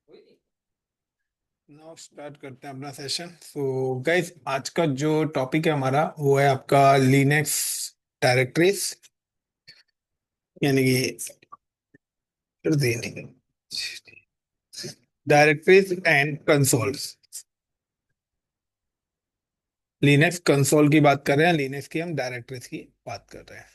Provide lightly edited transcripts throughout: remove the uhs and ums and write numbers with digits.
Now start करते हैं अपना सेशन। सो गाइस, आज का जो टॉपिक है हमारा वो है आपका लिनक्स डायरेक्टरीज, यानी कि directories and consoles. Linux console की बात कर रहे हैं, लिनक्स की हम डायरेक्टरीज की बात कर रहे हैं।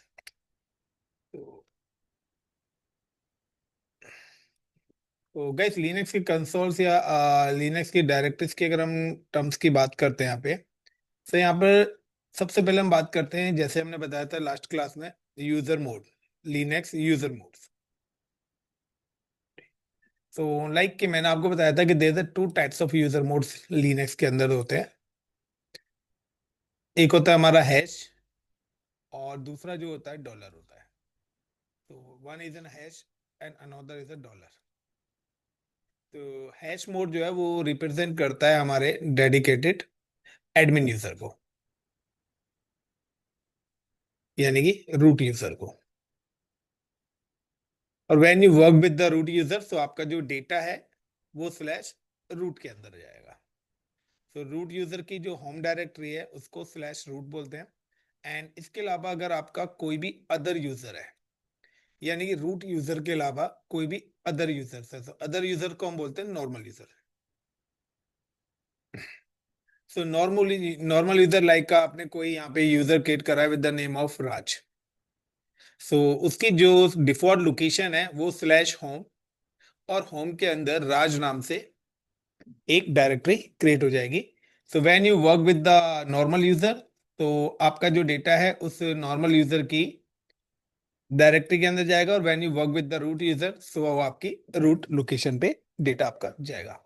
तो गाइस, लिनक्स की कंसोल्स या लिनक्स की डायरेक्टरीज की अगर हम टर्म्स की बात करते हैं यहाँ पे, तो यहाँ पर सबसे पहले हम बात करते हैं, जैसे हमने बताया था लास्ट क्लास में, user mode, Linux user mode. तो लाइक कि मैंने आपको बताया था कि there are two types of user modes Linux के अंदर होते हैं। एक होता है हमारा हैश, और दूसरा जो होता है डॉलर होता है। तो one is an hash and another is a dollar. तो हैश मोड जो है वो रिप्रेजेंट करता है हमारे डेडिकेटेड एडमिन यूजर को, यानी कि रूट यूजर को। और when you work with the root user, तो आपका जो डेटा है वो स्लैश रूट के अंदर जाएगा। तो रूट यूजर की जो होम डायरेक्टरी है उसको स्लैश रूट बोलते हैं। एंड इसके अलावा अगर आपका कोई भी अदर यूजर है, यानी कि रूट यूजर के अलावा कोई भी अदर यूजर है, तो अदर यूजर को हम बोलते हैं normal user. So normally normal user like का आपने कोई यहाँ पे यूजर क्रिएट करा है विद द नेम ऑफ राज। सो उसकी जो डिफॉल्ट लोकेशन है वो स्लैश होम, और होम के अंदर राज नाम से एक डायरेक्टरी क्रिएट हो जाएगी। सो when you work with the normal user, तो आपका जो डेटा है उस नॉर्मल यूजर की डायरेक्टरी के अंदर जाएगा, और when you work with the root user, so वो आपकी रूट लोकेशन पे डेटा आपका जाएगा।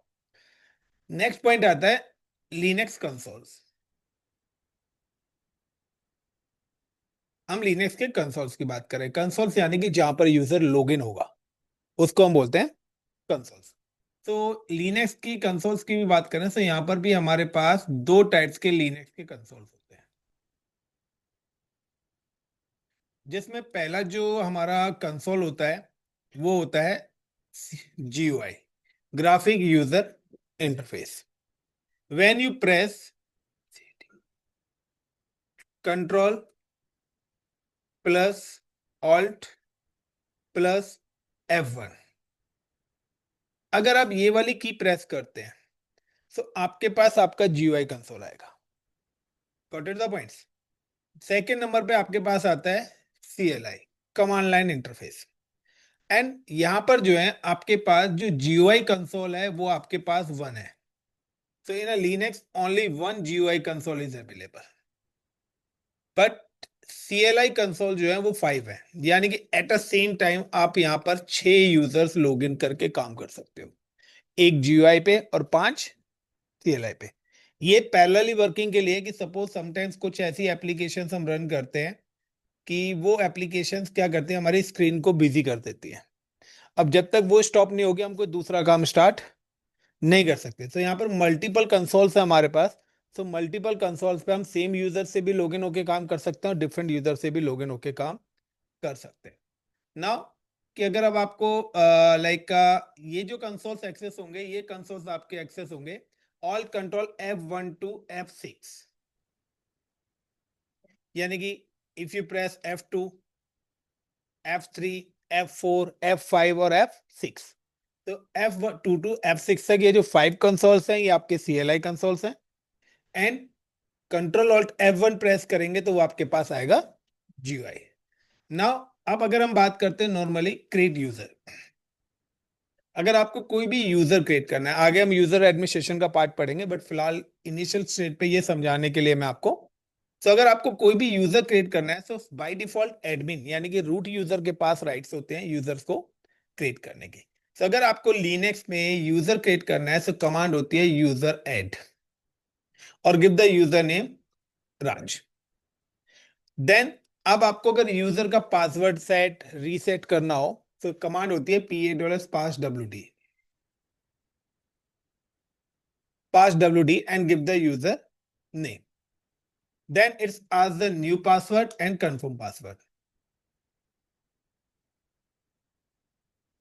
नेक्स्ट पॉइंट आता है लिनक्स कंसोल्स। हम लिनक्स के कंसोल्स की बात करें, कंसोल्स यानी कि जहां पर यूजर लॉगिन होगा उसको हम बोलते हैं कंसोल्स। तो लिनक्स की कंसोल्स की भी बात करें तो यहाँ पर भी हमारे पास दो टाइप्स के लिनक्स के कंसोल्स होते हैं, जिसमें पहला जो हमारा कंसोल होता है वो होता है GUI, graphic user interface. When you press control plus alt plus F1, अगर आप ये वाली की प्रेस करते हैं तो आपके पास आपका GUI कंसोल आएगा। Got it the points. Second number पे आपके पास आता है CLI, command line interface. And यहां पर जो है आपके पास जो GUI कंसोल है वो आपके पास वन है। So in a Linux, only one GUI console is available. But CLI console जो है वो 5 है, यानी कि एट अ सेम टाइम आप यहाँ पर 6 यूजर्स लॉगिन करके काम कर सकते हो, एक GUI पे और 5 CLI पे। ये पैरेलली वर्किंग के लिए कि सपोज समटाइम्स कुछ ऐसी एप्लीकेशंस हम रन करते हैं कि वो एप्लीकेशंस क्या करते हैं, हमारी स्क्रीन को बिजी कर देती है। अब जब तक वो स्टॉप नहीं होगी हम कोई दूसरा काम स्टार्ट नहीं कर सकते। तो यहाँ पर मल्टीपल कंसोल्स है हमारे पास। तो मल्टीपल कंसोल्स पे हम सेम यूजर से भी लॉगिन होके काम कर सकते हैं और डिफरेंट यूजर से भी लॉगिन होके काम कर सकते हैं। नाउ कि अगर अब आपको लाइक का ये जो कंसोल्स एक्सेस होंगे, ये कंसोल्स आपके एक्सेस होंगे all control F1 to F6, यानी कि if you press F2, F3, F4, F5 और F6, तो F2 टू F6 तक ये जो 5 कंसोल्स हैं ये आपके CLI कंसोल्स हैं। And control alt F1 press करेंगे तो वो आपके पास आएगा GUI। नाउ अब अगर हम बात करते हैं नॉर्मली क्रिएट यूजर, अगर आपको कोई भी यूजर क्रिएट करना है, आगे हम यूजर एडमिनिस्ट्रेशन का पार्ट पढ़ेंगे, बट फिलहाल इनिशियल स्टेज पे ये समझाने के लिए मैं आपको, तो अगर आपको कोई भी यूजर क्रिएट करना है तो बाय डिफॉल्ट एडमिन यानी कि रूट यूजर के पास राइट्स होते हैं यूजर्स को क्रिएट करने के। तो अगर आपको लिनक्स में यूजर क्रिएट करना है तो कमांड होती है यूजर एड, और give the user name Raj. Then अब आपको अगर यूजर का पासवर्ड सेट रीसेट करना हो तो कमांड होती है PA$PASSWD, pass WD and give the user name. Then it's ask the new password and confirm password.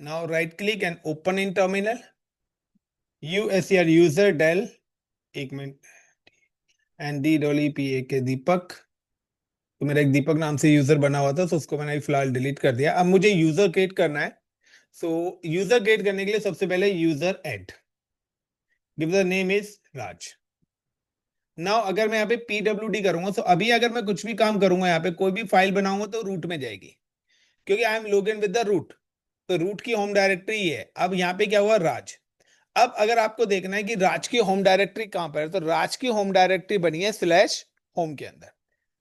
Now right click and open in terminal. You as your user del, एक minute, and D Dolly P A के दीपक, तो मेरा एक दीपक नाम से user बना हुआ था, तो उसको मैंने फिलहाल डिलीट कर दिया। अब मुझे यूजर क्रिएट करना है। सो यूजर क्रिएट करने के लिए सबसे पहले user add, give the name is Raj. Now अगर मैं यहाँ पे PWD करूंगा, तो अभी अगर मैं कुछ भी काम करूंगा, यहाँ पे कोई भी फाइल बनाऊंगा तो रूट में जाएगी, क्योंकि I am log in with the root. तो रूट की होम डायरेक्टरी ये है। अब यहाँ पे क्या हुआ, राज। अब अगर आपको देखना है कि राज की होम डायरेक्टरी कहां पर है, तो राज की होम डायरेक्टरी बनी है स्लैश होम के अंदर।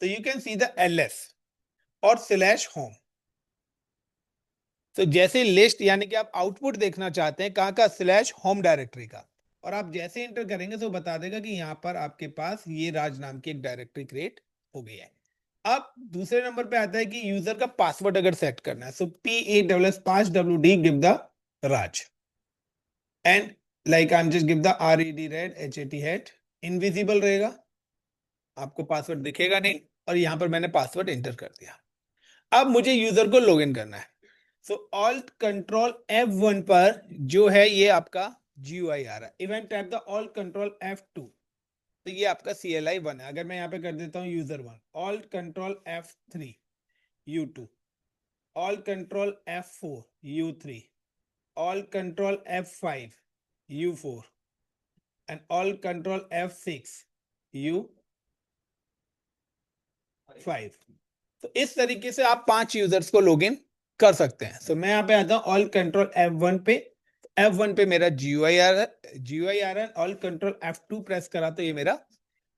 तो you can see the LS और स्लैश होम। तो जैसे लिस्ट, यानी कि आप आउटपुट देखना चाहते हैं कहां का, स्लैश होम डायरेक्टरी का, और आप जैसे इंटर करेंगे तो बता देगा कि यहां पर आपके पास ये राज नाम की एक डायरेक्टरी क्रिएट हो गई है। अब दूसरे नंबर पे आता है कि यूजर का पासवर्ड अगर सेट करना है, सो PASS5WD give the Raj, and like I am just give the RED red HAT head, invisible रहेगा, आपको पासवर्ड दिखेगा नहीं, और यहां पर मैंने पासवर्ड एंटर कर दिया। अब मुझे यूजर को लॉगिन करना है। सो ऑल्ट कंट्रोल F1 पर जो है ये आपका GUI आ रहा है। Even tap the alt control F2, तो ये आपका CLI1 है। अगर मैं यहाँ पे कर देता हूँ user1, alt control F3 U2, alt control F4 U3, alt control F5 U4 and alt control F6 U5। तो इस तरीके से आप 5 यूजर्स को लॉगिन कर सकते हैं। सो मैं यहाँ पे आता हूँ ऑल कंट्रोल F1 पे। F1 पे मेरा GUI आ रहा है, ऑल कंट्रोल F2 प्रेस करा तो ये मेरा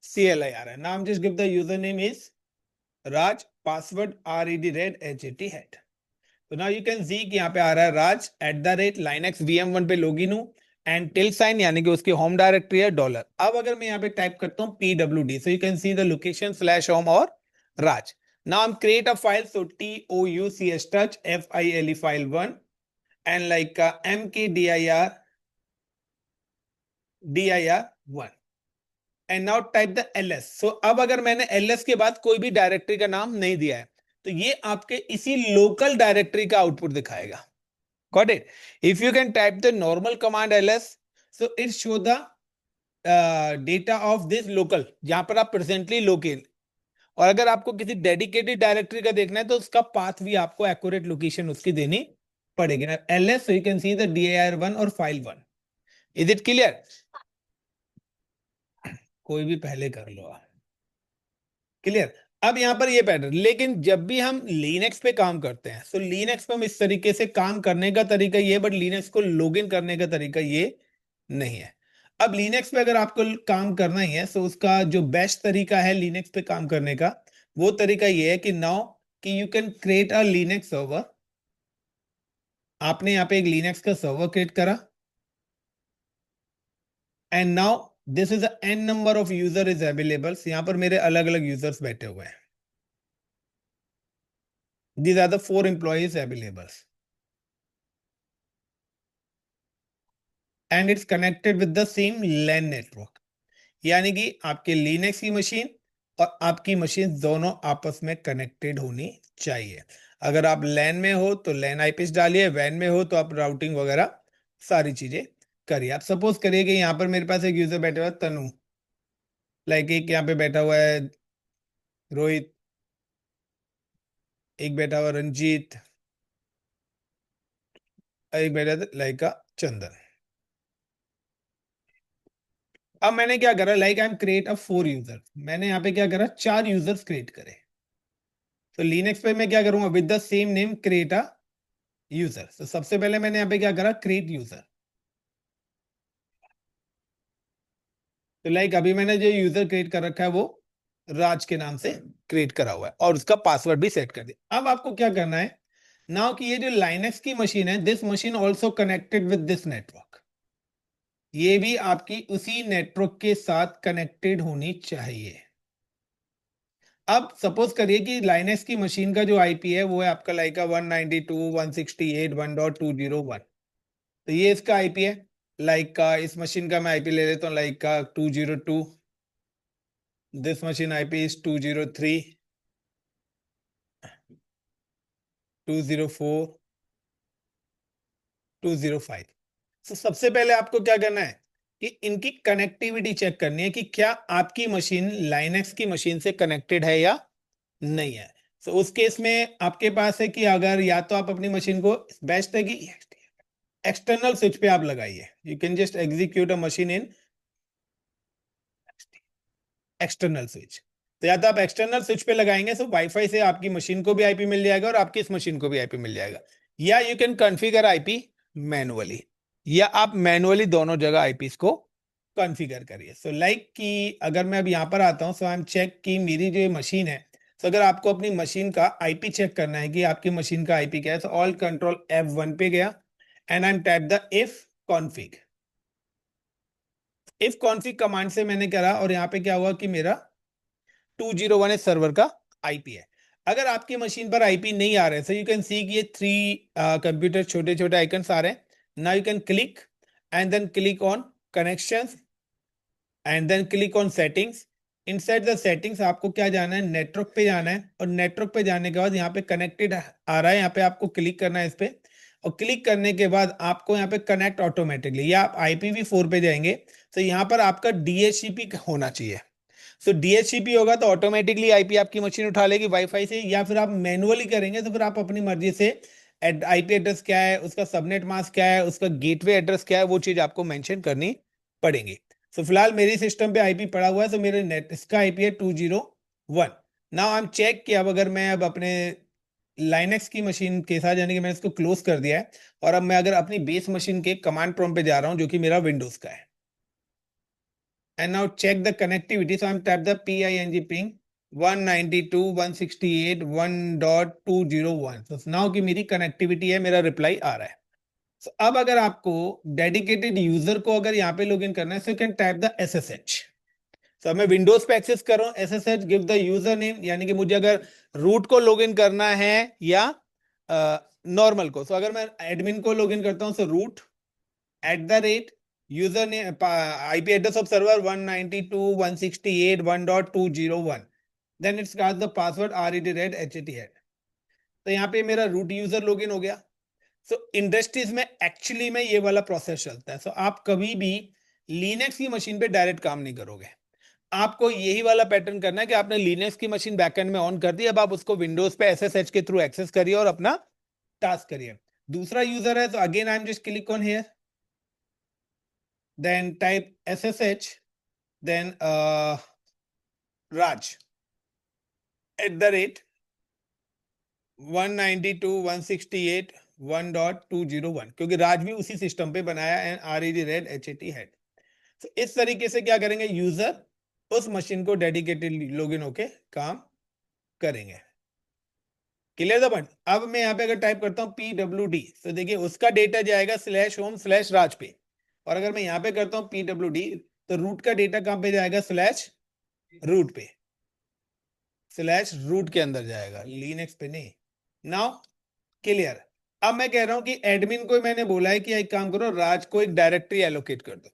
CLI आ रहा है। नाम just give the user name is Raj, password RED red HAT head. तो नाउ यू कैन सी कि यहाँ पे आ रहा है राज @linux VM1 पे लॉगिन हूँ, एंड टिल साइन यानी कि उसकी होम डायरेक्टरी है डॉलर। अब अगर मैं यहाँ पे टाइप करता हूँ PWD, so you can see the location slash home और राज। Now I'm create a file, so TOUCH touch FILE file1 and like mkdir1 and now type the ls। so अब अगर मैंने ls के बाद कोई भी डायरेक्टरी का नाम नहीं दिया है, तो ये आपके इसी लोकल डायरेक्टरी का आउटपुट दिखाएगा। Got it? If you can type the normal command ls, so it show the data of this local, जहां पर आप प्रेजेंटली लोकेल। और अगर आपको किसी डेडिकेटेड डायरेक्टरी का देखना है, तो उसका पाथ भी आपको एक्यूरेट लोकेशन उसकी देनी पड़ेगी ना। LS, so you can see the dir1 और file1। Is it clear? कोई भी पहले कर लो आप। क्लियर? अब यहां पर ये पैटर्न, लेकिन जब भी हम लिनक्स पे काम करते हैं, तो लिनक्स पे हम इस तरीके से काम करने का तरीका ये, बट लिनक्स को लॉगिन करने का तरीका ये नहीं है। अब लिनक्स पे अगर आपको काम करना ही है, तो उसका जो बेस्ट तरीका है लिनक्स पे काम करने का, वो तरीका ये है कि नाउ कि you can create a Linux server. आपने यहाँ पे एक लिनक्स का सर्वर क्रिएट करा, and now this is an number of user is available. यहाँ पर मेरे अलग अलग यूजर्स बैठे हुए हैं। These are the 4 employees available, and it's connected with the same LAN network। यानी कि आपके लिनक्स की मशीन और आपकी मशीन दोनों आपस में कनेक्टेड होनी चाहिए। अगर आप लैन में हो तो लैन आईपीस डालिए, वैन में हो तो आप राउटिंग वगैरह सारी चीजें करिए। आप सपोज करिए कि यहाँ पर मेरे पास एक यूजर बैठा हुआ है तनु, लाइक एक यहाँ पे बैठा हुआ है रोहित, एक बैठा हुआ रंजीत, एक बैठा लाइक का चंदन। अब मैंने क्या करा, like I am create a 4 user, मैंने यहाँ पे क्या करा, 4 यूजर्स क्रिएट करे। तो लिनक्स पे मैं क्या करूंगा, with the same name create a user. तो सबसे पहले मैंने यहाँ पे क्या करा, क्रिएट यूजर। तो लाइक अभी मैंने जो यूजर क्रिएट कर रखा है वो राज के नाम से क्रिएट करा हुआ है, और उसका पासवर्ड भी सेट कर दिया। अब आपको क्या करना है, नाउ कि ये जो लाइनक्स की मशीन है, this machine also connected with this network, ये भी आपकी उसी नेटवर्क के साथ कनेक्टेड होनी चाहिए। अब सपोज करिए कि लाइनक्स की मशीन का जो आईपी है वो है आपका लाइक 192.168.1.201। तो ये इसका आईपी है। लाइक का इस मशीन का मैं आईपी ले लेता हूँ, लाइक का 202। This machine IP is 203, 204, 205। तो सबसे पहले आपको क्या करना है कि इनकी कनेक्टिविटी चेक करनी है कि क्या आपकी मशीन लाइनक्स की मशीन से कनेक्टेड है या नहीं है। तो उस केस में आपके पास है कि अगर या तो आप अपनी मशीन को, बेस्ट है कि एक्सटर्नल स्विच पे आप लगाइए। You can just execute a machine in external switch. तो या तो आप एक्सटर्नल स्विच पे लगाएंगे तो वाईफाई से आपकी मशीन को भी आईपी मिल जाएगा और आपकी इस मशीन को भी आईपी मिल जाएगा। या you can configure IP manually, या आप मैनुअली दोनों जगह आईपीस को कॉन्फ़िगर करिए। सो लाइक कि अगर मैं अब यहाँ पर आता हूँ, सो आई एम चेक कि मेरी जो मशीन है, तो अगर आपको अपनी मशीन का आईपी चेक करना है कि आपकी मशीन का आईपी क्या है, तो ऑल कंट्रोल F1 पे गया and I am tap the if config. If config command से मैंने करा और यहाँ पे क्या हुआ कि मेरा 201 इस सर्वर का आईपी है। अगर आपकी मशीन पर आईपी नहीं आ रहे, सो यू कैन सी कि ये 3 कंप्यूटर छोटे छोटे आइकन्स आ रहे हैं। Now you can click and then click on connections and then click on settings. Inside the settings आपको क्या जाना है, नेटवर्क पे जाना है, और नेटवर्क पे जाने के बाद यहाँ पे कनेक्टेड आ रहा है, यहाँ पे आपको क्लिक करना है इस पे। और क्लिक करने के बाद आपको यहाँ पे कनेक्ट ऑटोमेटिकली, या आप IPv4 पे जाएंगे तो यहाँ पर आपका DHCP होना चाहिए। सो DHCP होगा तो ऑटोमेटिकली आईपी आपकी मशीन उठा लेगी वाईफाई से, या फिर आप मैनुअली करेंगे तो फिर आप अपनी मर्जी से आईपी एड्रेस क्या है, उसका सबनेट मास्क क्या है, उसका गेटवे एड्रेस क्या है, वो चीज आपको मेंशन करनी पड़ेगी। सो फिलहाल मेरी सिस्टम पे आईपी पड़ा हुआ है, तो मेरे नेट इसका आईपी है 201। नाउ आई एम चेक कि अब अगर मैं अब अपने लाइनेक्स की मशीन के साथ, यानी कि मैंने इसको क्लोज कर दिया है, और अब मैं अगर अपनी बेस मशीन के कमांड प्रॉम्प्ट पे जा रहा हूं जो कि मेरा विंडोज का है, and now check the connectivity. So I'm tap the ping 192.168.1.201। so now की मेरी कनेक्टिविटी है, मेरा रिप्लाई आ रहा है। so अब अगर आपको डेडिकेटेड यूजर को अगर यहाँ पे लॉगिन करना है, so can type the SSH। तो मैं विंडोज पे एक्सेस कर रहा हूँ, SSH give the user name, यानी कि मुझे अगर रूट को लॉगिन करना है या नॉर्मल को। तो अगर मैं एडमिन को लॉगिन करता हूँ, सो रूट @ यूजर ने IP address of server 192.168.1.201, then it's got the password RED@HAT। तो यहाँ पे मेरा रूट यूजर लॉगिन हो गया। सो इंडस्ट्रीज में एक्चुअली में ये वाला प्रोसेस चलता है। सो आप कभी भी लिनक्स की मशीन पे डायरेक्ट काम नहीं करोगे, आपको यही वाला पैटर्न करना है कि आपने लिनक्स की मशीन बैकएंड में ऑन कर दी, अब आप उसको विंडोज पे SSH के थ्रू एक्सेस करिए और अपना टास्क करिए। दूसरा यूजर है, तो again I am just click on here, then type SSH, then Raj @ 192.168.1.201, क्योंकि राज भी उसी सिस्टम पे बनाया है, RED@HAT। तो इस तरीके से क्या करेंगे, यूजर उस मशीन को डेडिकेटेड लॉगिन होके काम करेंगे। Clear the point. अब मैं यहाँ पे अगर टाइप करता हूँ PWD, तो देखिए उसका डेटा जाएगा /home/राज पे, और अगर मैं यहाँ पे करता हूँ PWD, तो रूट का डेटा कहाँ पे जाएगा, /रूट पे, /रूट के अंदर जाएगा, लिनक्स पे नहीं। Now clear. अब मैं कह रहा हूं कि एडमिन को मैंने बोला है कि एक काम करो, राज को एक डायरेक्टरी एलोकेट कर दो।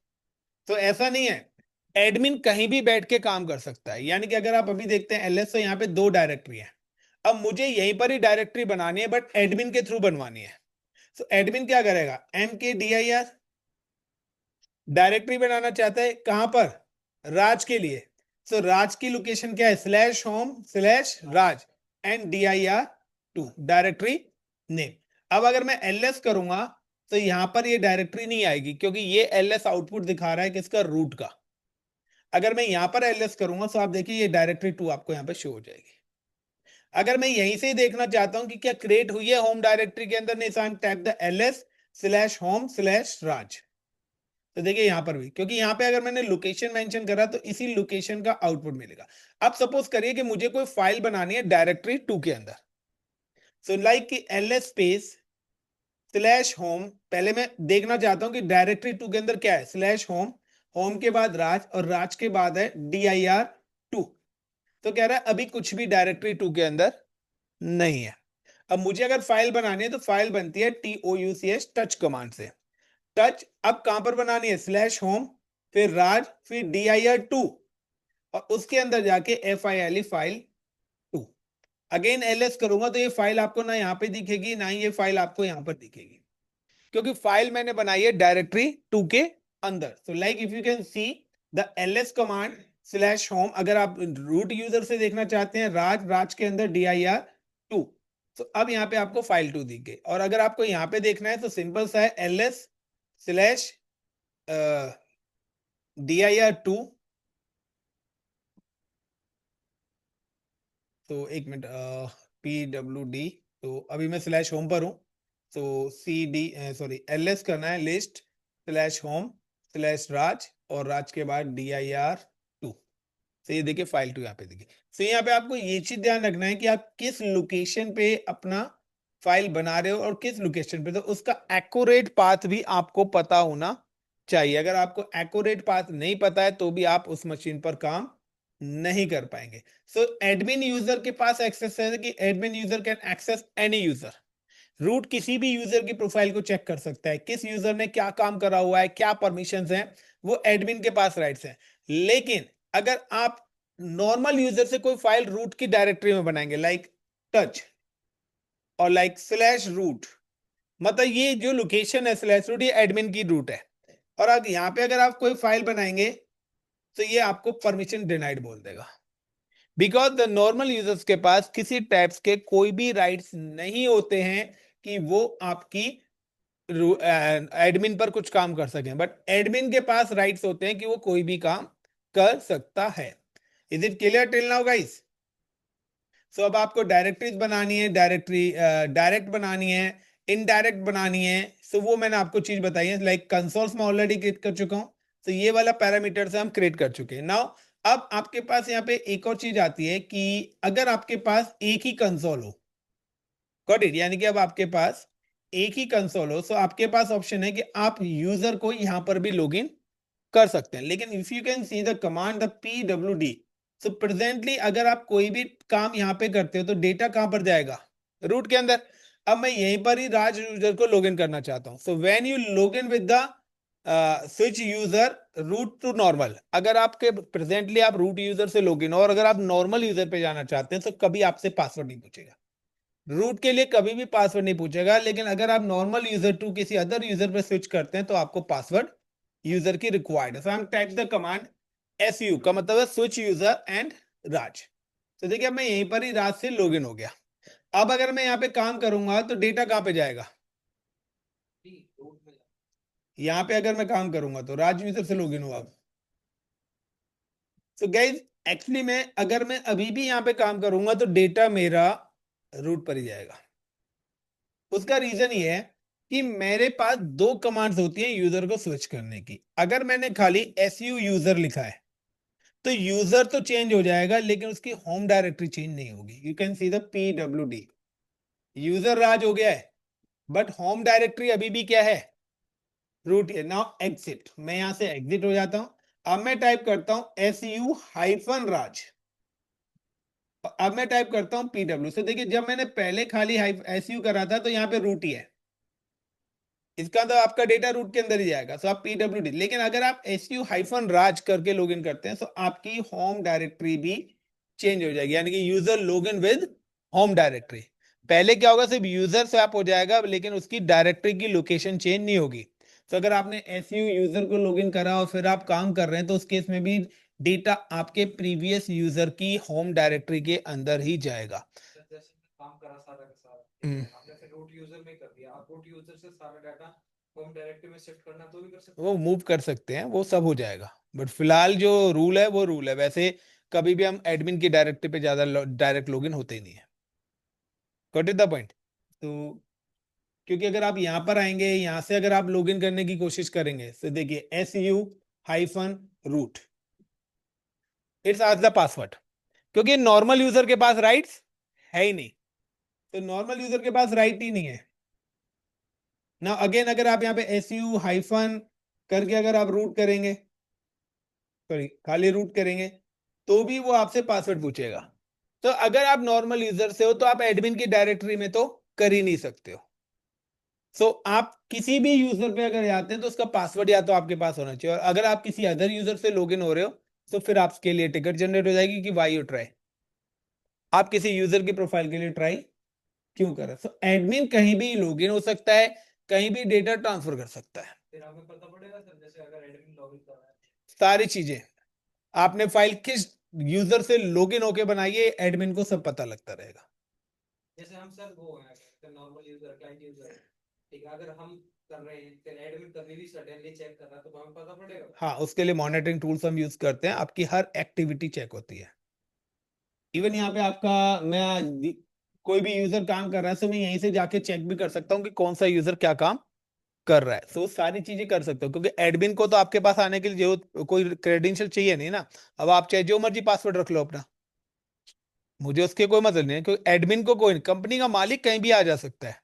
तो ऐसा नहीं है, एडमिन कहीं भी बैठ के काम कर सकता है। यानी कि अगर आप अभी देखते हैं LS, तो यहाँ पे 2 डायरेक्टरी है। अब मुझे यहीं पर ही डायरेक्टरी बनानी है, बट एडमिन के थ्रू बनवानी है। तो एडमिन क्या करेगा, MKDIR डायरेक्टरी बनाना चाहता है, कहां पर, राज के लिए। सो राज की लोकेशन क्या है, /home/राज एंड dir2 डायरेक्टरी नेम। अब अगर मैं LS करूंगा, तो यहां पर ये डायरेक्टरी नहीं आएगी, क्योंकि ये LS आउटपुट दिखा रहा है किसका, रूट का। अगर मैं यहां पर LS करूंगा, तो आप देखिए ये डायरेक्टरी 2 आपको यहां पर शो हो जाएगी। अगर मैं यहीं से ही देखना चाहता हूं कि क्या क्रिएट हुई है होम डायरेक्टरी के अंदर, नहीं, टैप द LS/home/राज। तो देखिए यहां पर भी, क्योंकि यहां पे अगर मैंने लोकेशन मेंशन करा तो इसी लोकेशन का आउटपुट मिलेगा। अब सपोज करिए कि मुझे कोई फाइल बनानी है डायरेक्टरी 2 के अंदर। सो लाइक कि LS /home, पहले मैं देखना चाहता हूं कि डायरेक्टरी 2 के अंदर क्या है, /home, होम के बाद राज, और राज के बाद है dir2। तो कह रहा है अभी कुछ भी डायरेक्टरी 2 के अंदर नहीं है। अब मुझे अगर फाइल बनानी है, तो फाइल बनती है TOUCH टच कमांड से। टच अब कहां पर बनानी है, /home, फिर राज, फिर dir2, और उसके अंदर जाके FILE फाइल 2। अगेन LS करूंगा तो ये फाइल आपको ना यहाँ पे दिखेगी, ना ही ये फाइल आपको यहाँ पर दिखेगी। क्योंकि फाइल मैंने बनाई है डायरेक्टरी 2 के अंदर। So like if you can see the ls command slash home, अगर आप रूट यूजर से देखना चाहते हैं राज, राज के अंदर dir2। तो अब यहाँ पे आपको फाइल 2 दिख गई। और अगर आपको यहाँ पे देखना है तो सिंपल सा है ls स्लैश dir2। तो एक मिनट, pwd, तो अभी मैं स्लैश होम पर हूँ। तो cd सॉरी ls करना है लिस्ट स्लैश होम स्लैश राज, और राज के बाद dir2। तो ये देखिए फाइल 2 यहाँ पे देखिए। तो यहाँ पे आपको ये चीज ध्यान रखना है कि आप किस लोकेशन पे अपना फाइल बना रहे हो और किस लोकेशन पे, तो उसका एक्यूरेट पाथ भी आपको पता होना चाहिए। अगर आपको एक्यूरेट पाथ नहीं पता है तो भी आप उस मशीन पर काम नहीं कर पाएंगे। सो एडमिन यूजर के पास एक्सेस है कि admin user can access any user. Root किसी भी यूजर की प्रोफाइल को चेक कर सकता है, किस यूजर ने क्या काम करा हुआ है, क्या परमिशंस हैं, वो एडमिन के पास राइट्स हैं। लेकिन अगर आप नॉर्मल यूजर से कोई फाइल रूट की डायरेक्टरी में बनाएंगे लाइक टच और लाइक स्लैश रूट, मतलब ये जो लोकेशन है स्लैश रूट, ये एडमिन की रूट है। और अब यहाँ पे अगर आप कोई फाइल बनाएंगे तो ये आपको परमिशन डिनाइड बोल देगा, बिकॉज द नॉर्मल यूजर्स के पास किसी टाइप्स के कोई भी राइट्स नहीं होते हैं कि वो आपकी एडमिन पर कुछ काम कर सकें। बट एडमिन के पास राइट्स होते हैं कि वो कोई भी काम कर सकता है। Is it clear till now guys? So अब आपको डायरेक्टरीज बनानी है, डायरेक्टरी डायरेक्ट बनानी है, इनडायरेक्ट बनानी है। सो वो मैंने आपको चीज बताई है, लाइक कंसोल्स में ऑलरेडी क्रिएट कर चुका हूं। तो ये वाला पैरामीटर से हम क्रिएट कर चुके हैं। नाउ अब आपके पास यहाँ पे एक और चीज आती है कि अगर आपके पास एक ही कंसोल हो, गॉट इट, यानी कि अब आपके पास एक ही कंसोल हो, सो आपके पास ऑप्शन है कि आप यूजर को यहां पर भी लॉगिन कर सकते हैं। लेकिन if you can see the command the pwd, so presently अगर आप कोई भी काम यहाँ पे करते हो तो डेटा कहां पर जाएगा? रूट के अंदर। अब मैं यहीं पर ही राज यूजर को लॉगिन करना चाहता हूं। So when you login with the switch user root to normal, अगर आपके प्रेजेंटली आप रूट यूजर से लॉगिन हो और अगर आप नॉर्मल यूजर पे जाना चाहते हैं तो कभी आपसे पासवर्ड नहीं पूछेगा। रूट के लिए कभी भी पासवर्ड नहीं पूछेगा। लेकिन अगर आप नॉर्मल यूजर टू किसी अदर यूजर पे स्विच करते हैं तो आपको पासवर्ड यूजर की रिक्वायर्ड है। सो हम टाइप द कमांड su का मतलब है स्विच यूजर एंड राज। तो देखिए अब मैं यहीं पर ही राज से लॉगिन हो गया। अब अगर मैं यहाँ पे काम करूंगा तो डेटा कहां पे जाएगा? यहाँ पे अगर मैं काम करूंगा तो राज यूजर से लॉगिन हुआ। तो गाइज एक्चुअली में अगर मैं अभी भी यहाँ पे काम करूंगा तो डेटा मेरा रूट पर ही जाएगा। उसका रीजन ये है कि मेरे पास दो कमांड्स होती हैं यूजर को स्विच करने की। अगर मैंने खाली su यूजर लिखा है तो यूजर तो चेंज हो जाएगा लेकिन उसकी होम डायरेक्टरी चेंज नहीं होगी। You can see the pwd, user Raj हो गया है बट होम डायरेक्टरी अभी भी क्या है? रूट है। नाउ एग्जिट, मैं यहां से एग्जिट हो जाता हूं। अब मैं टाइप करता हूं su हाइफन राज, अब मैं टाइप करता हूं pw से। देखिए जब मैंने पहले खाली su करा था तो यहाँ पे रूट ही है, इसका तो आपका डेटा रूट के अंदर ही जाएगा। सो आप pwd, लेकिन अगर आप su हाइफन राज करके लॉगिन करते हैं तो आपकी होम डायरेक्टरी भी चेंज हो जाएगी, यानी कि user login with home directory. पहले क्या होगा, सिर्फ यूजर स्वैप हो जाएगा लेकिन उसकी डायरेक्टरी की लोकेशन चेंज नहीं होगी। तो अगर आपने su यूजर को लॉगिन करा और फिर आप काम कर रहे हैं तो उस केस में भी डेटा आपके प्रीवियस यूजर की होम डायरेक्टरी के अंदर ही जाएगा। काम करा सारा का सारा, हम्म। आपने फिर रूट यूजर में कर दिया, आप रूट यूजर से सारा डाटा होम डायरेक्टरी में शिफ्ट करना तो भी कर सकते वो हैं। मूव कर सकते हैं, वो सब हो जाएगा। बट फिलहाल जो रूल है वो रूल है। वैसे कभी भी हम एडमिन की डायरेक्टरी पे ज्यादा डायरेक्ट लॉगिन होते ही नहीं है। Got it the point? तो क्योंकि अगर आप यहाँ पर आएंगे, यहाँ से अगर आप लॉगिन करने की कोशिश करेंगे तो देखिए su हाइफन रूट, इट्स आज द पासवर्ड, क्योंकि नॉर्मल यूजर के पास राइट्स है ही नहीं। तो नॉर्मल यूजर के पास राइट ही नहीं है ना। अगेन अगर आप यहाँ पे su हाइफन करके अगर आप रूट करेंगे, सॉरी खाली रूट करेंगे, तो भी वो आपसे पासवर्ड पूछेगा। तो अगर आप नॉर्मल यूजर से हो तो आप एडमिन की डायरेक्टरी में तो कर ही नहीं सकते हो। सो आप किसी भी यूजर पे अगर जाते हैं तो उसका पासवर्ड या तो आपके पास होना चाहिए, और अगर आप किसी अदर यूजर से लॉगिन हो रहे हो तो फिर आपके लिए टिकट जनरेट हो जाएगी कि वाई यू ट्राई, आप किसी यूजर की प्रोफाइल के लिए ट्राई क्यों कर रहे हो। सो एडमिन कहीं भी लॉगिन हो सकता है, कहीं भी डेटा ट्रांसफर कर सकता है। फिर हमें पता पड़ेगा सर, जैसे अगर एडमिन लॉगिन कर रहा है सारी चीजें, आपने फाइल किस यूजर से लॉगिन होके बनाई है, एडमिन को सब पता लगता रहेगा। जैसे हम सर वो है नॉर्मल यूजर क्लाइंट यूजर, ठीक है, अगर हम कर रहे हैं फिर एडमिन कभी भी सडनली चेक कर रहा है तो हमें पता पड़ेगा। हाँ, उसके लिए मॉनिटरिंग टूल्स हम यूज करते हैं, आपकी हर एक्टिविटी चेक होती है। इवन यहाँ पे आपका, मैं कोई भी यूजर काम कर रहा है तो मैं यहीं से जाके चेक भी कर सकता हूँ कि कौन सा यूजर क्या काम कर रहा है। तो सारी चीजें कर सकते हो, क्योंकि एडमिन को तो आपके पास आने के लिए जरूरत, कोई क्रेडेंशियल चाहिए नहीं ना। अब आप चाहे जो मर्जी पासवर्ड रख लो अपना, मुझे उसके कोई मतलब नहीं है, क्योंकि एडमिन को कोई, कंपनी का मालिक कहीं भी आ जा सकता है,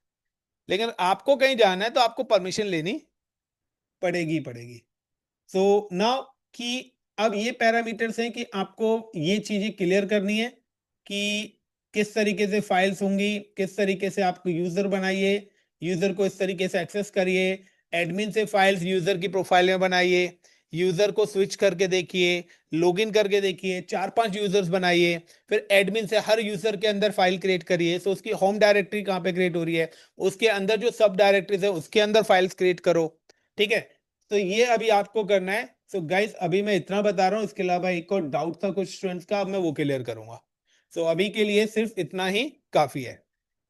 लेकिन आपको कहीं जाना है तो आपको परमिशन लेनी पड़ेगी। सो नाउ कि अब ये पैरामीटर्स हैं कि आपको ये चीजें क्लियर करनी है कि किस तरीके से फाइल्स होंगी, किस तरीके से आपको यूजर बनाइए, यूजर को इस तरीके से एक्सेस करिए, एडमिन से फाइल्स यूजर की प्रोफाइल में बनाइए, यूजर को स्विच करके देखिए, लॉगिन करके देखिए, 4-5 यूजर्स बनाइए, फिर एडमिन से हर यूजर के अंदर फाइल क्रिएट करिए। सो उसकी होम डायरेक्टरी कहाँ पे क्रिएट हो रही है, उसके अंदर जो सब डायरेक्टरीज है उसके अंदर फाइल्स क्रिएट करो। ठीक है, तो ये अभी आपको करना है। सो गाइस, अभी मैं इतना बता रहा हूँ, इसके अलावा एक और डाउट था कुछ स्टूडेंट्स का, अब मैं वो क्लियर करूंगा। सो अभी के लिए सिर्फ इतना ही काफी है।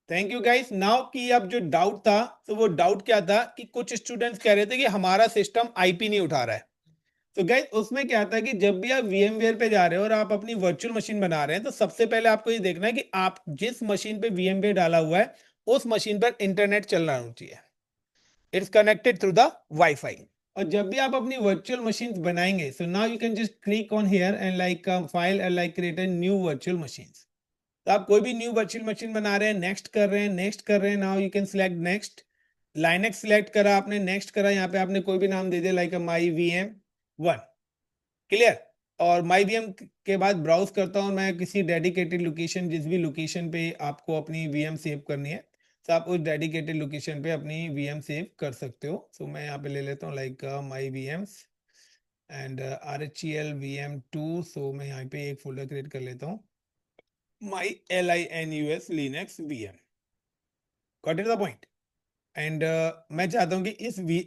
Thank you guys. नाउ कि अब जो डाउट था, तो वो डाउट क्या था कि कुछ स्टूडेंट्स कह रहे थे कि हमारा सिस्टम आईपी नहीं उठा रहा है। तो गाइस, उसमें क्या था कि जब भी आप VMware पे जा रहे हो और आप अपनी वर्चुअल मशीन बना रहे हैं, तो सबसे पहले आपको ये देखना है कि आप जिस मशीन पे VMware डाला हुआ है उस मशीन पर इंटरनेट चलना चाहिए। It's connected through the wifi. और जब भी आप अपनी वर्चुअल मशीन बनाएंगे, सो now you can just click on here and like file and like create a new virtual machine. तो आप कोई भी न्यू वर्चुअल मशीन बना रहे हैं, नेक्स्ट कर रहे हैं, नेक्स्ट कर रहे हैं, now you can select next. Linux select करा आपने, नेक्स्ट करा, यहाँ पे आपने कोई भी नाम दे दिया लाइक माई VM1। क्लियर। और माई वीएम के बाद ब्राउज करता हूँ मैं किसी डेडिकेटेड लोकेशन, जिस भी लोकेशन पे आपको अपनी वीएम सेव करनी है, तो आप उस डेडिकेटेड लोकेशन पे अपनी वीएम सेव कर सकते हो। सो मैं यहाँ पे ले लेता हूँ like my VMs and RHEL VM2। सो मैं यहाँ पे एक फोल्डर क्रिएट कर लेता हूँ, माई LINUS Linux VM। Got it the point. And मैं चाहता हूँ कि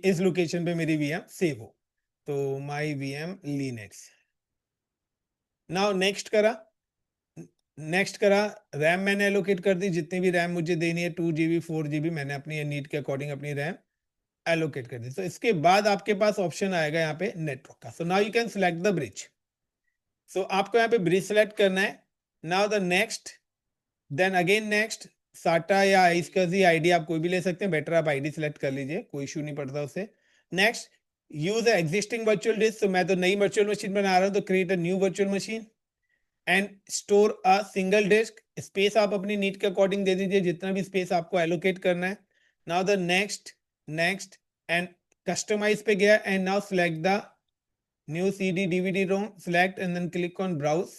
इस लोकेशन पे मेरी वीएम सेव हो, तो माई VM लिनक्स। नाउ नेक्स्ट करा, नेक्स्ट करा, रैम मैंने एलोकेट कर दी, जितनी भी रैम मुझे देनी है 2 GB 4 GB, मैंने अपनी नीड के अकॉर्डिंग अपनी रैम एलोकेट कर दी। तो इसके बाद आपके पास ऑप्शन आएगा यहाँ पे नेटवर्क का। So now you can select the bridge. So आपको यहाँ पे ब्रिज सेलेक्ट करना है। Now the next, then again next, SATA या इसका आईडी आप कोई भी ले सकते हैं, बेटर आप आईडी सेलेक्ट कर लीजिए, कोई इशू नहीं पड़ता उससे। Next, use existing virtual disc. तो मैं तो नई वर्चुअल मशीन बना रहा हूँ, तो create a new virtual machine and store a single disk. Space आप अपनी नीड के अकॉर्डिंग दे दीजिए, जितना भी स्पेस आपको एलोकेट करना है। Now the next, next and customise पे गया, and now select the new CD DVD ROM, select and then click on browse,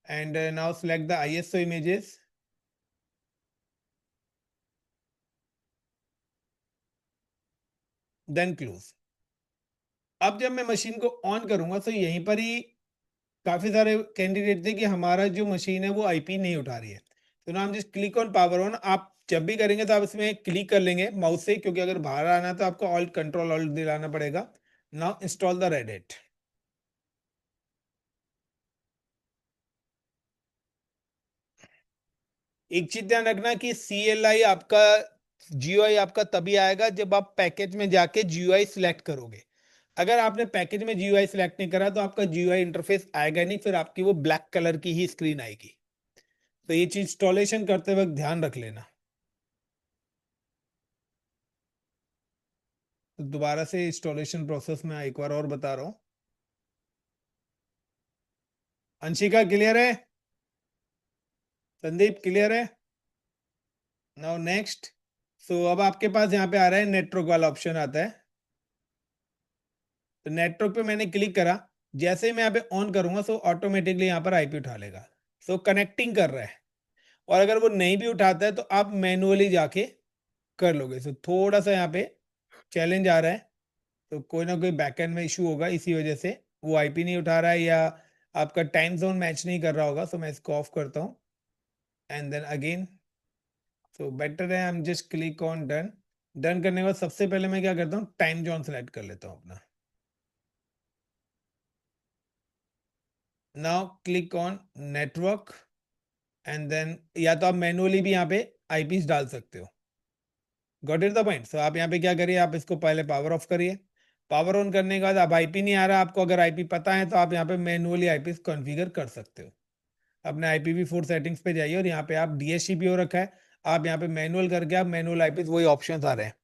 and now select the ISO images, then close। अब जब मैं मशीन को on करूंगा तो यहीं पर ही काफी सारे कैंडिडेट थे कि हमारा जो मशीन है वो आईपी नहीं उठा रही है। तो ना हम just click on power on, आप जब भी करेंगे तो आप इसमें क्लिक कर लेंगे माउस से, क्योंकि अगर बाहर आना है तो आपको ऑल्ट कंट्रोल ऑल्ट दिलाना पड़ेगा। Now install the Reddit. एक चीज ध्यान रखना कि CLI आपका, GUI आपका तभी आएगा जब आप पैकेज में जाके GUI सिलेक्ट करोगे। अगर आपने पैकेज में GUI सिलेक्ट नहीं करा तो आपका GUI इंटरफेस आएगा नहीं, फिर आपकी वो ब्लैक कलर की ही स्क्रीन आएगी। तो ये चीज इंस्टॉलेशन करते वक्त ध्यान रख लेना। तो दोबारा से इंस्टॉलेशन प्रोसेस में एक बार और बता रहा हूँ। अंशिका क्लियर है? संदीप क्लियर है? Now next. सो अब आपके पास यहाँ पे आ रहा है नेटवर्क वाला ऑप्शन आता है। तो नेटवर्क पे मैंने क्लिक करा, जैसे ही मैं यहाँ पे ऑन करूंगा सो ऑटोमेटिकली यहाँ पर आईपी उठा लेगा। सो कनेक्टिंग कर रहा है। और अगर वो नहीं भी उठाता है तो आप मैनुअली जाके कर लोगे। सो थोड़ा सा यहाँ पे चैलेंज आ रहा है, तो कोई ना कोई बैकएंड में इशू होगा, इसी वजह से वो आईपी नहीं उठा रहा है या आपका टाइम जोन मैच नहीं कर रहा होगा। सो मैं इसको ऑफ करता हूँ, and then again. So better है हम just click on done. Done करने के बाद सबसे पहले मैं क्या करता हूँ, टाइम जोन सेलेक्ट कर लेता हूँ अपना। Now click on network and then, या तो आप मैनुअली भी यहाँ पे आईपीस डाल सकते हो। Got it the point. So आप यहाँ पे क्या करिए, आप इसको पहले पावर ऑफ करिए। पावर ऑन करने के बाद अब आईपी नहीं आ रहा आपको, अगर आईपी पता है तो आप यहाँ पे मैनुअली आईपीस कॉन्फ़िगर कर सकते हो। अपने IPv4 सेटिंग्स पे जाइए और यहाँ पे आप DHCP हो रखा है, आप यहाँ पे मैनुअल करके आप मैनुअल आईपीस, वही ऑप्शंस आ रहे हैं।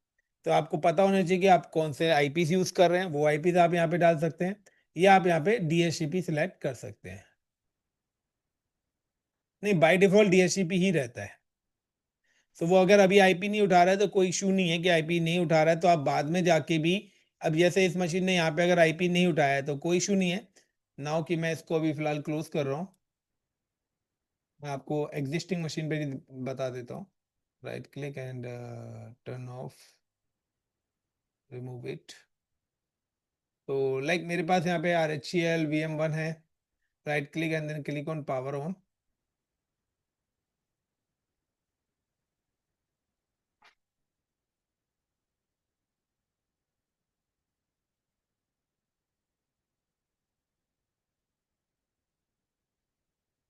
तो आपको पता होना चाहिए कि आप कौन से आईपीस यूज कर रहे हैं, वो आईपीस आप यहाँ पे डाल सकते हैं, या आप यहाँ पे DHCP सिलेक्ट कर सकते हैं। नहीं, बाय डिफॉल्ट DHCP ही रहता है। तो वो अगर अभी आईपी नहीं उठा रहा है तो कोई इशू नहीं है कि आईपी नहीं उठा रहा है, तो आप बाद में जाके भी, अब जैसे इस मशीन ने यहाँ पे अगर आईपी नहीं उठाया है तो कोई इशू नहीं है। नाउ कि मैं इसको अभी फिलहाल क्लोज कर रहा हूँ, मैं आपको एग्जिस्टिंग मशीन पे भी बता देता हूँ। Right click and turn off, remove it. तो लाइक मेरे पास यहाँ पे RHEL VM1 है। Right click and then click on power on.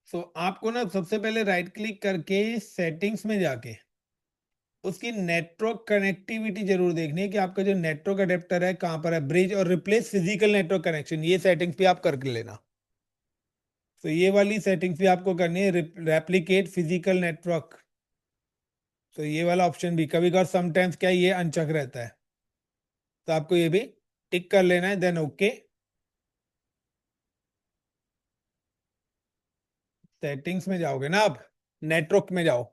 So आपको ना सबसे पहले राइट क्लिक करके सेटिंग्स में जाके उसकी नेटवर्क कनेक्टिविटी जरूर देखनी है कि आपका जो नेटवर्क अडेप्टर है कहाँ पर है, ब्रिज और रिप्लेस फिजिकल नेटवर्क कनेक्शन, ये सेटिंग्स भी आप करके लेना। तो ये वाली सेटिंग्स भी आपको करनी है, रेप्लिकेट फिजिकल नेटवर्क। तो ये वाला ऑप्शन भी कभी कभार समटाइम्स क्या है, ये अनचेक रहता है, तो आपको ये भी टिक कर लेना है, देन ओके। सेटिंग्स में जाओगे ना आप, नेटवर्क में जाओ,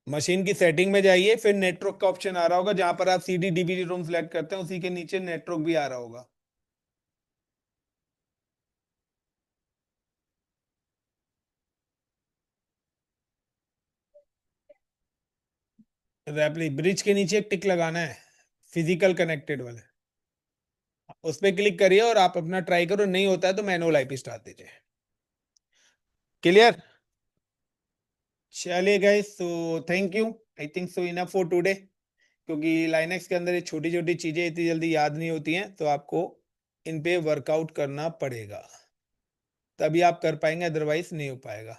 मशीन की सेटिंग में जाइए, फिर नेटवर्क का ऑप्शन आ रहा होगा, जहां पर आप CD DVD रोम सेलेक्ट करते हैं उसी के नीचे नेटवर्क भी आ रहा होगा। रैपली ब्रिज के नीचे एक टिक लगाना है, फिजिकल कनेक्टेड वाले, उस पर क्लिक करिए और आप अपना ट्राई करो, नहीं होता है तो मैनुअल आईपी स्टार्ट दीजिए। क्लियर? चलिए guys, so thank you. I think so enough for today, क्योंकि लाइनेक्स के अंदर ये छोटी छोटी चीजें इतनी जल्दी याद नहीं होती हैं, तो आपको इन पे वर्कआउट करना पड़ेगा, तभी आप कर पाएंगे, अदरवाइज नहीं हो पाएगा।